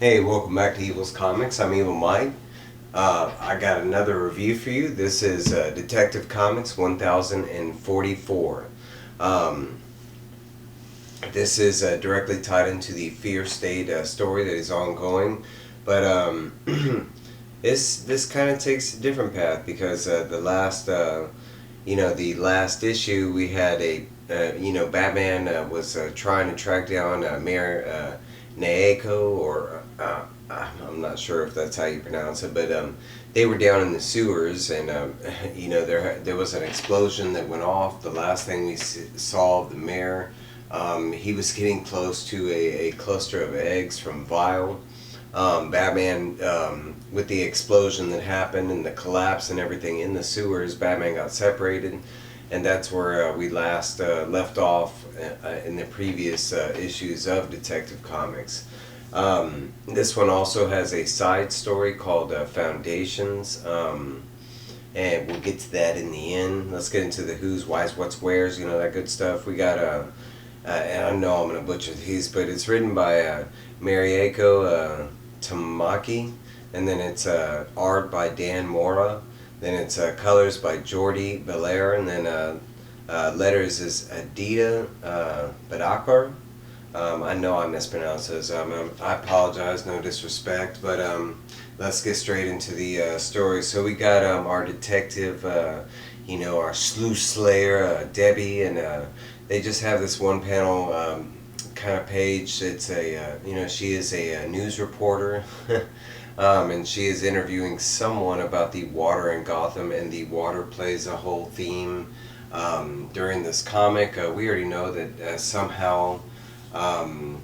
Hey, welcome back to Evil's Comics. I'm Evil Mike. I got another review for you. This is Detective Comics 1044. Um, this is directly tied into the Fear State story that is ongoing, but this kind of takes a different path because the last issue we had Batman was trying to track down Mayor Naeko, or I'm not sure if that's how you pronounce it, but they were down in the sewers, and there was an explosion that went off. The last thing we saw of the mayor, he was getting close to a cluster of eggs from Vile. Batman, with the explosion that happened and the collapse and everything in the sewers, Batman got separated, and that's where we last left off in the previous issues of Detective Comics. This one also has a side story called Foundations, and we'll get to that in the end. Let's get into the who's, why's, what's, where's, that good stuff. We got and I know I'm going to butcher these, but it's written by Mariko Tomaki, and then it's art by Dan Mora, then it's colors by Jordie, Bellaire, and then letters is Aditya, Bidikar. I know I mispronounced those. I apologize, no disrespect, but let's get straight into the story. So we got our detective, our sleuth slayer, Debbie, and they just have this one panel kind of page. It's she is a news reporter, and she is interviewing someone about the water in Gotham, and the water plays a whole theme during this comic. We already know that somehow the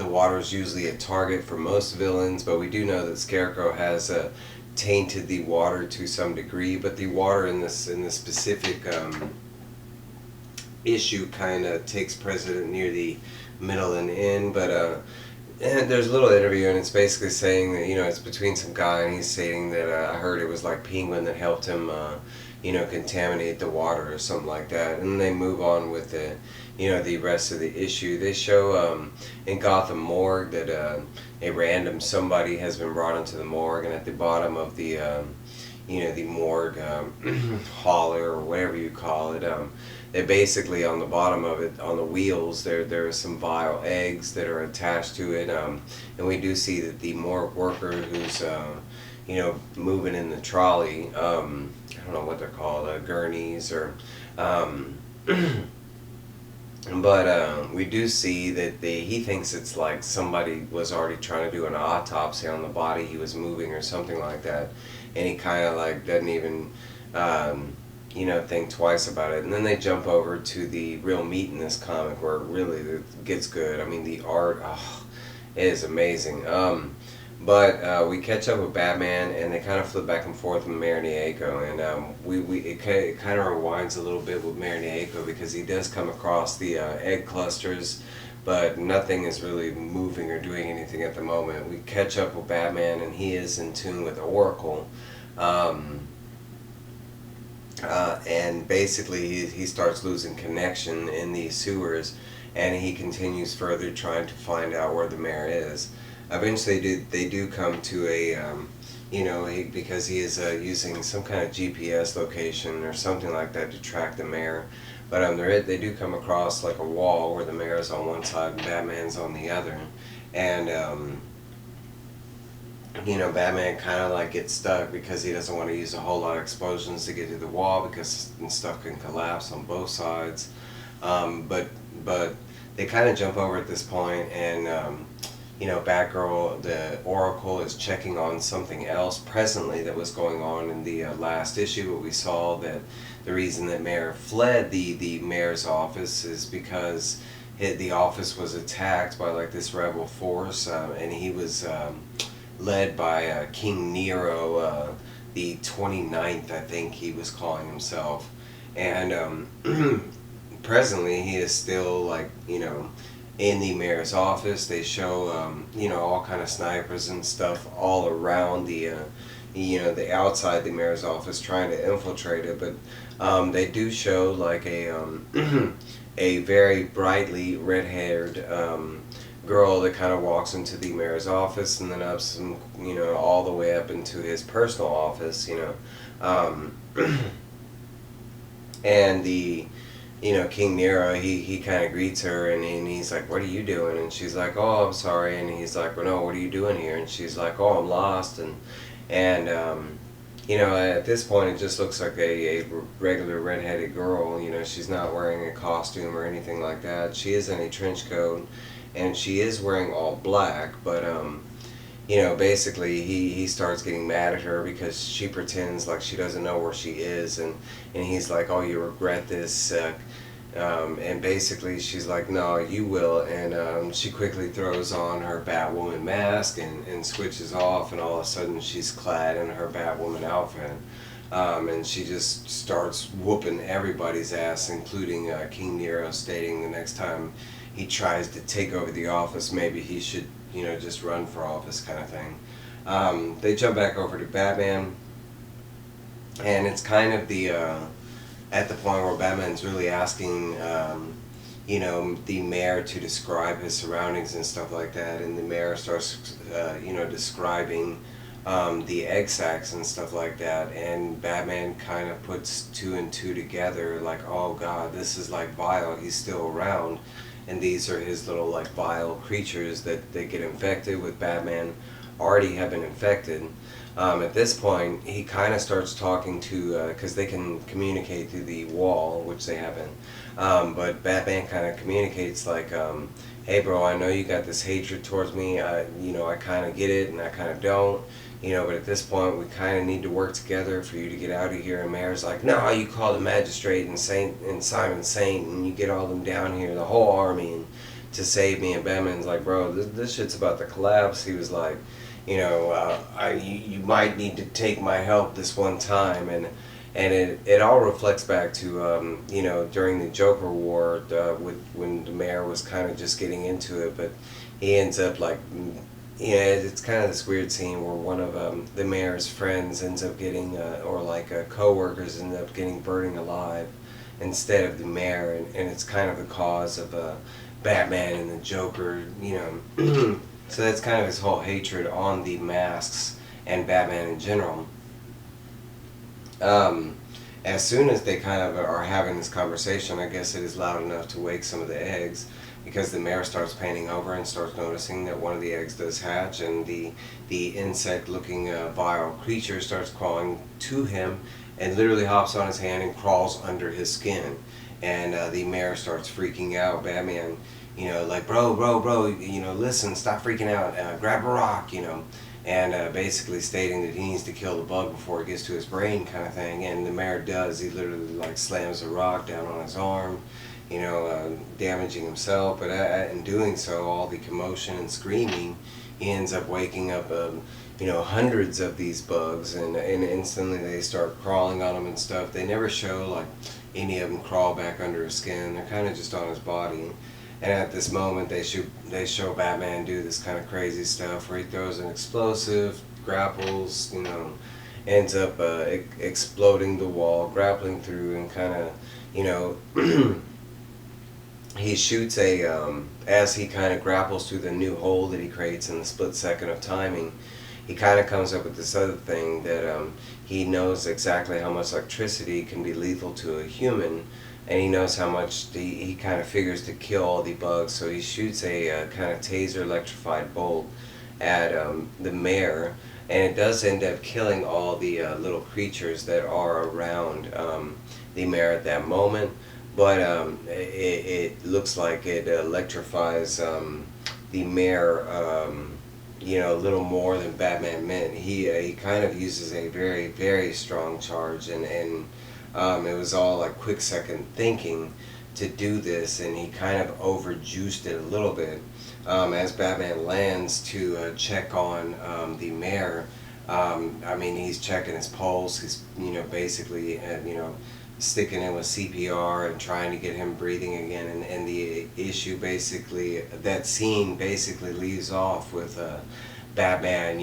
water is usually a target for most villains, but we do know that Scarecrow has tainted the water to some degree. But the water in this specific issue kind of takes precedent near the middle and end. But and there's a little interview, and it's basically saying that it's between some guy, and he's saying that I heard it was like Penguin that helped him contaminate the water or something like that. And they move on with the rest of the issue. They show in Gotham morgue that a random somebody has been brought into the morgue, and at the bottom of the the morgue hauler, or whatever you call it, they basically, on the bottom of it, on the wheels, there are some vile eggs that are attached to it, and we do see that the morgue worker who's moving in the trolley, I don't know what they're called, gurneys, or but we do see that he thinks it's like somebody was already trying to do an autopsy on the body he was moving or something like that, and he kind of like doesn't even think twice about it. And then they jump over to the real meat in this comic, where it really gets good. I mean, the art, it is amazing. But we catch up with Batman, and they kind of flip back and forth with Mayor Naeko, and it kind of rewinds a little bit with Mayor Naeko, because he does come across the egg clusters, but nothing is really moving or doing anything at the moment. We catch up with Batman, and he is in tune with Oracle, and basically he starts losing connection in these sewers, and he continues further trying to find out where the mayor is. Eventually they do come to a, because he is using some kind of GPS location or something like that to track the mayor. But they do come across like a wall where the mayor's on one side and Batman's on the other. And, Batman kind of like gets stuck because he doesn't want to use a whole lot of explosions to get to the wall, because stuff can collapse on both sides. But they kind of jump over at this point, and Batgirl, the Oracle, is checking on something else presently that was going on in the last issue. But we saw that the reason that Mayor fled the mayor's office is because the office was attacked by like this rebel force, and he was led by King Nero, the 29th, I think he was calling himself. And presently he is still like in the mayor's office. They show all kind of snipers and stuff all around the the outside the mayor's office, trying to infiltrate it. But they do show like a a very brightly red-haired girl that kind of walks into the mayor's office, and then up some, all the way up into his personal office, um, and the King Nero, he kind of greets her, and he's like, "What are you doing?" And she's like, "Oh, I'm sorry." And he's like, "Well, no, what are you doing here?" And she's like, "Oh, I'm lost." And at this point, it just looks like a regular redheaded girl. She's not wearing a costume or anything like that. She is in a trench coat, and she is wearing all black, but basically he starts getting mad at her because she pretends like she doesn't know where she is, and he's like, "Oh, you regret this," and basically she's like, "No, you will," and she quickly throws on her Batwoman mask and switches off, and all of a sudden she's clad in her Batwoman outfit, and she just starts whooping everybody's ass, including King Nero, stating the next time he tries to take over the office, maybe he should just run for office, kind of thing. They jump back over to Batman, and it's kind of at the point where Batman's really asking, the mayor to describe his surroundings and stuff like that, and the mayor starts, describing the egg sacs and stuff like that, and Batman kind of puts two and two together, like, "Oh God, this is like Vile, he's still around." And these are his little like vile creatures that they get infected with Batman, already have been infected. At this point, he kind of starts talking to, because they can communicate through the wall, which they haven't. But Batman kind of communicates like, "Hey bro, I know you got this hatred towards me. I kind of get it and I kind of don't. But at this point, we kind of need to work together for you to get out of here." And Mayor's like, "No, you call the magistrate and Simon Saint, and you get all them down here, the whole army, and to save me." And Batman's like, "Bro, this shit's about to collapse." He was like, you might need to take my help this one time," and it all reflects back to during the Joker War, when the mayor was kind of just getting into it, but he ends up like. It's kind of this weird scene where one of the mayor's friends ends up getting, or like co-workers end up getting burning alive instead of the mayor, and it's kind of the cause of Batman and the Joker, So that's kind of his whole hatred on the masks and Batman in general. As soon as they kind of are having this conversation, I guess it is loud enough to wake some of the eggs, because the mayor starts painting over and starts noticing that one of the eggs does hatch, and the insect-looking vile creature starts crawling to him and literally hops on his hand and crawls under his skin. And the mayor starts freaking out. Batman, like, bro, listen, stop freaking out, grab a rock, and basically stating that he needs to kill the bug before it gets to his brain, kind of thing. And the mayor does. He literally like slams a rock down on his arm, damaging himself. But in doing so, all the commotion and screaming, he ends up waking up, hundreds of these bugs, and instantly they start crawling on him and stuff. They never show like any of them crawl back under his skin. They're kind of just on his body. And at this moment, they show Batman do this kind of crazy stuff where he throws an explosive, grapples, ends up exploding the wall, grappling through, and kind of, he shoots as he kind of grapples through the new hole that he creates in the split second of timing. He kind of comes up with this other thing that he knows exactly how much electricity can be lethal to a human. And he knows how much he kind of figures to kill all the bugs, so he shoots a kind of taser electrified bolt at the mayor, and it does end up killing all the little creatures that are around the mayor at that moment. But it looks like it electrifies the mayor, a little more than Batman meant. He kind of uses a very, very strong charge, and it was all like quick second thinking to do this, and he kind of overjuiced it a little bit. As Batman lands to check on the mayor, he's checking his pulse. He's basically sticking in with CPR and trying to get him breathing again. And the issue basically, that scene basically leaves off with Batman,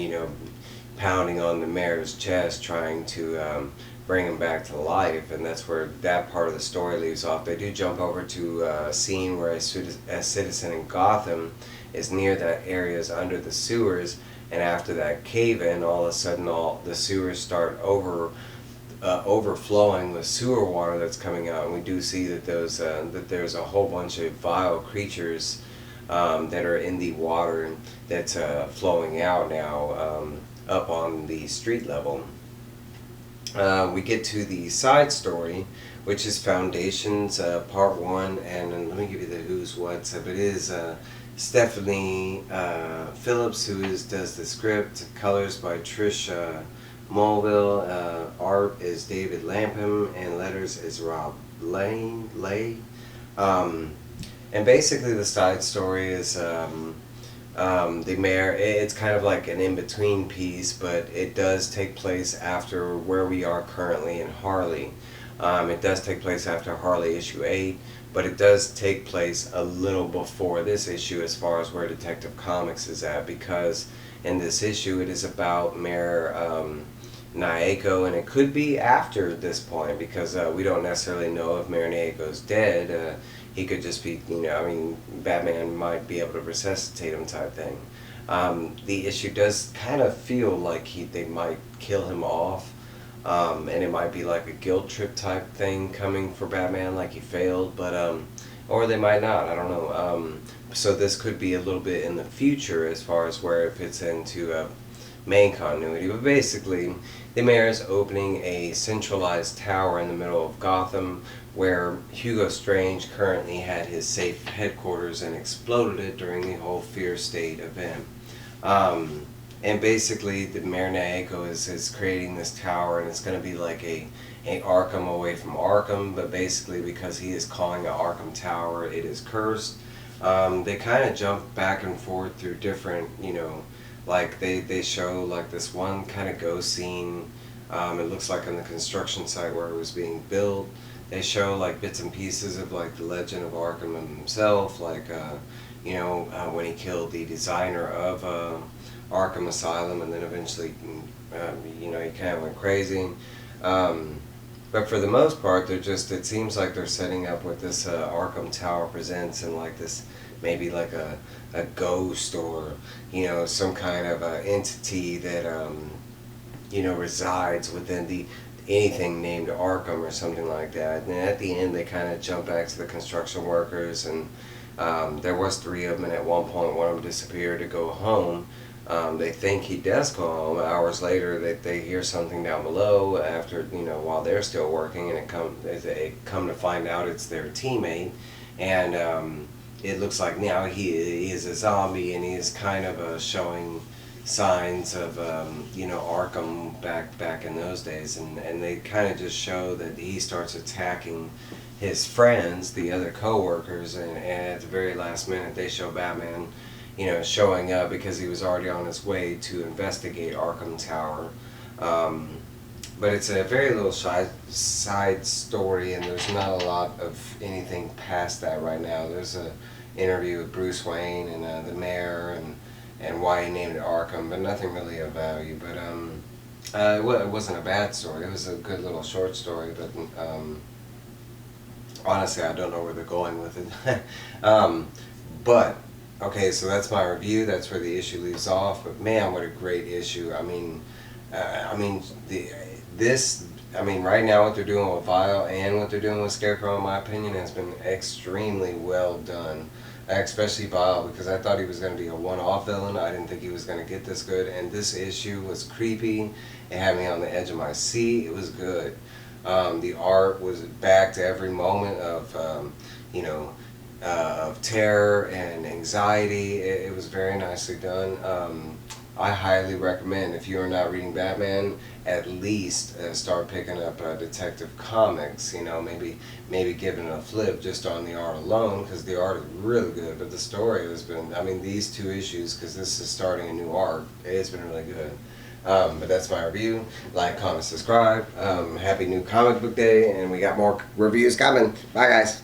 pounding on the mayor's chest, trying to bring him back to life, and that's where that part of the story leaves off. They do jump over to a scene where a citizen in Gotham is near that areas under the sewers, and after that cave-in, all of a sudden all the sewers start overflowing with sewer water that's coming out, and we do see that those that there's a whole bunch of vile creatures that are in the water that's flowing out now up on the street level. We get to the side story, which is Foundations Part 1, and let me give you the who's what's. It is Stephanie Phillips who does the script, colors by Trish Mulville, art is David Lapham, and letters is Rob Lay. And basically the side story is the mayor. It's kind of like an in-between piece, but it does take place after where we are currently in Harley. It does take place after Harley issue 8, but it does take place a little before this issue as far as where Detective Comics is at, because in this issue it is about Mayor Naeko, and it could be after this point, because we don't necessarily know if Mayor Naeko's dead. He could just be, Batman might be able to resuscitate him type thing. The issue does kind of feel like they might kill him off, and it might be like a guilt trip type thing coming for Batman, like he failed, but or they might not, I don't know. So this could be a little bit in the future as far as where it fits into main continuity, but basically the mayor is opening a centralized tower in the middle of Gotham where Hugo Strange currently had his safe headquarters and exploded it during the whole Fear State event. And basically the Mayor Naeko is creating this tower, and it's going to be like a Arkham away from Arkham, but basically because he is calling it Arkham Tower, it is cursed. They kind of jump back and forth through different, like they show like this one kind of ghost scene. It looks like on the construction site where it was being built. They show like bits and pieces of like the legend of Arkham himself, like when he killed the designer of Arkham Asylum, and then eventually he kind of went crazy. But for the most part, it seems like they're setting up what this Arkham Tower presents, and like this maybe like a ghost or some kind of entity that resides within anything named Arkham or something like that. And at the end they kind of jump back to the construction workers, and there was 3 of them, and at one point one of them disappeared to go home. They think he does go home. Hours later they hear something down below after while they're still working, and they come to find out it's their teammate, and it looks like now he is a zombie, and he is kind of showing signs of Arkham back in those days, and they kind of just show that he starts attacking his friends, the other co-workers, and at the very last minute they show Batman showing up because he was already on his way to investigate Arkham Tower. But it's a very little side story, and there's not a lot of anything past that right now. There's an interview with Bruce Wayne and the mayor and why he named it Arkham, but nothing really of value. But it wasn't a bad story. It was a good little short story, but honestly I don't know where they're going with it. But okay, so that's my review. That's where the issue leaves off. But man, what a great issue! Right now what they're doing with Vile and what they're doing with Scarecrow, in my opinion, has been extremely well done. Especially Vile, because I thought he was going to be a one-off villain. I didn't think he was going to get this good. And this issue was creepy. It had me on the edge of my seat. It was good. The art was back to every moment of terror and anxiety. It was very nicely done. I highly recommend, if you are not reading Batman, at least start picking up Detective Comics. Maybe giving it a flip just on the art alone, because the art is really good. But the story has been, these 2 issues, because this is starting a new arc, it's been really good. But that's my review. Like, comment, subscribe. Happy new comic book day, and we got more reviews coming. Bye, guys.